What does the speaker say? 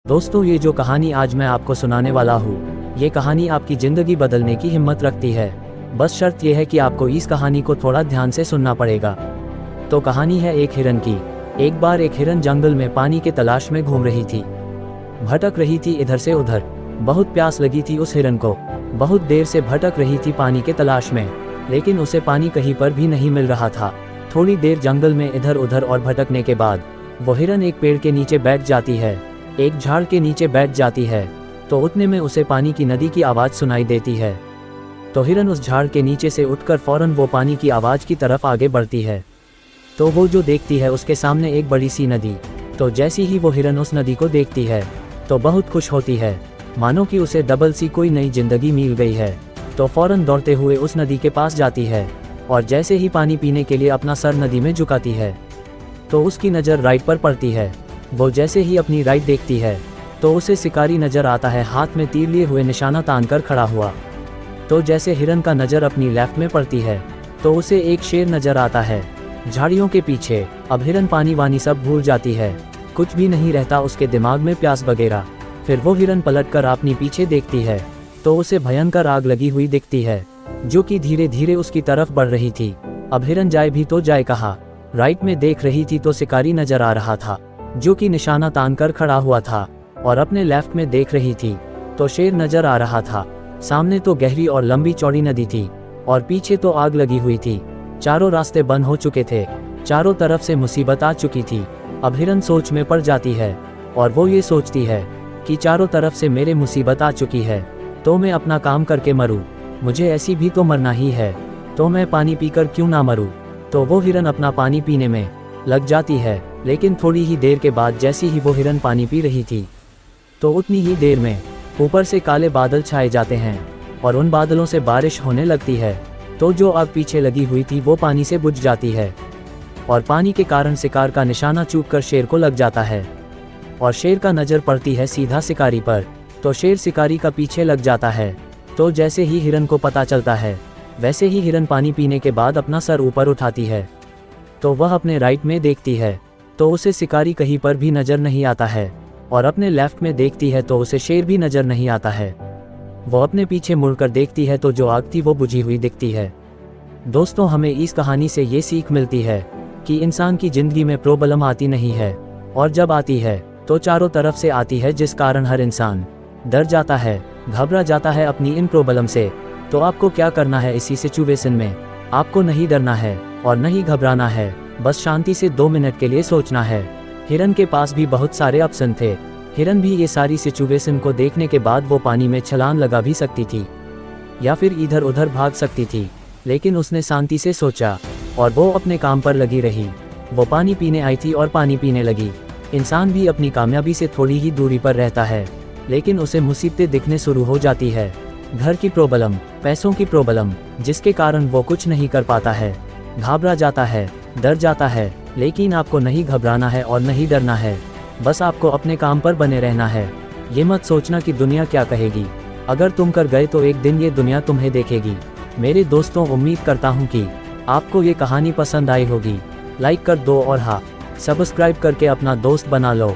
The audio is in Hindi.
दोस्तों, ये जो कहानी आज मैं आपको सुनाने वाला हूँ, ये कहानी आपकी ज़िंदगी बदलने की हिम्मत रखती है। बस शर्त यह है कि आपको इस कहानी को थोड़ा ध्यान से सुनना पड़ेगा। तो कहानी है एक हिरन की। एक बार एक हिरन जंगल में पानी के तलाश में घूम रही थी, भटक रही थी इधर से उधर। बहुत प्यास लगी थी उस हिरन को। बहुत देर से भटक रही थी पानी के तलाश में, लेकिन उसे पानी कहीं पर भी नहीं मिल रहा था। थोड़ी देर जंगल में इधर उधर और भटकने के बाद वो हिरन एक पेड़ के नीचे बैठ जाती है, एक झाड़ के नीचे बैठ जाती है। तो उतने में उसे पानी की नदी की आवाज़ सुनाई देती है। तो हिरन उस झाड़ के नीचे से उठकर फौरन वो पानी की आवाज़ की तरफ आगे बढ़ती है। तो वो जो देखती है उसके सामने एक बड़ी सी नदी। तो जैसी ही वो हिरन उस नदी को देखती है तो बहुत खुश होती है, मानो कि उसे डबल सी कोई नई जिंदगी मिल गई है। तो फौरन दौड़ते हुए उस नदी के पास जाती है और जैसे ही पानी पीने के लिए अपना सर नदी में झुकाती है तो उसकी नज़र राइट पर पड़ती है। वो जैसे ही अपनी राइट देखती है तो उसे शिकारी नजर आता है, हाथ में तीर लिए हुए निशाना तानकर खड़ा हुआ। तो जैसे हिरन का नज़र अपनी लेफ्ट में पड़ती है तो उसे एक शेर नजर आता है झाड़ियों के पीछे। अब हिरन पानी वानी सब भूल जाती है, कुछ भी नहीं रहता उसके दिमाग में, प्यास वगैरह। फिर वो हिरन पलटकर अपनी पीछे देखती है तो उसे भयंकर आग लगी हुई दिखती है, जो कि धीरे धीरे उसकी तरफ बढ़ रही थी। अब हिरन जाए भी तो जाए कहाँ। राइट में देख रही थी तो शिकारी नजर आ रहा था, जो कि निशाना तानकर खड़ा हुआ था। और अपने लेफ्ट में देख रही थी तो शेर नजर आ रहा था। सामने तो गहरी और लंबी चौड़ी नदी थी और पीछे तो आग लगी हुई थी। चारों रास्ते बंद हो चुके थे, चारों तरफ से मुसीबत आ चुकी थी। अब हिरन सोच में पड़ जाती है और वो ये सोचती है कि चारों तरफ से मेरे मुसीबत आ चुकी है तो मैं अपना काम करके मरूं। मुझे ऐसी भी तो मरना ही है, तो मैं पानी पीकर क्यों ना मरूं। तो वो हिरन अपना पानी पीने में लग जाती है। लेकिन थोड़ी ही देर के बाद जैसी ही वो हिरन पानी पी रही थी तो उतनी ही देर में ऊपर से काले बादल छाए जाते हैं और उन बादलों से बारिश होने लगती है। तो जो आग पीछे लगी हुई थी वो पानी से बुझ जाती है और पानी के कारण शिकार का निशाना चूककर शेर को लग जाता है और शेर का नज़र पड़ती है सीधा शिकारी पर। तो शेर शिकारी का पीछे लग जाता है। तो जैसे ही हिरन को पता चलता है वैसे ही हिरन पानी पीने के बाद अपना सर ऊपर उठाती है तो वह अपने राइट में देखती है तो उसे शिकारी कहीं पर भी नज़र नहीं आता है, और अपने लेफ्ट में देखती है तो उसे शेर भी नज़र नहीं आता है। वो अपने पीछे मुड़कर देखती है तो जो आग थी वो बुझी हुई दिखती है। दोस्तों, हमें इस कहानी से ये सीख मिलती है कि इंसान की ज़िंदगी में प्रॉब्लम आती नहीं है, और जब आती है तो चारों तरफ से आती है, जिस कारण हर इंसान डर जाता है, घबरा जाता है अपनी इन प्रॉब्लम से। तो आपको क्या करना है इसी सिचुएशन में? आपको नहीं डरना है और नहीं घबराना है, बस शांति से 2 मिनट के लिए सोचना है। हिरन के पास भी बहुत सारे ऑप्शन थे। हिरन भी ये सारी सिचुएशन को देखने के बाद वो पानी में छलांग लगा भी सकती थी या फिर इधर उधर भाग सकती थी, लेकिन उसने शांति से सोचा और वो अपने काम पर लगी रही। वो पानी पीने आई थी और पानी पीने लगी। इंसान भी अपनी कामयाबी से थोड़ी ही दूरी पर रहता है, लेकिन उसे मुसीबतें दिखने शुरू हो जाती है। घर की प्रॉब्लम, पैसों की प्रॉब्लम, जिसके कारण वो कुछ नहीं कर पाता है, घबरा जाता है, डर जाता है। लेकिन आपको नहीं घबराना है और नहीं डरना है, बस आपको अपने काम पर बने रहना है। ये मत सोचना कि दुनिया क्या कहेगी। अगर तुम कर गए तो एक दिन ये दुनिया तुम्हें देखेगी। मेरे दोस्तों, उम्मीद करता हूँ कि आपको ये कहानी पसंद आई होगी। लाइक कर दो और हाँ, सब्सक्राइब करके अपना दोस्त बना लो।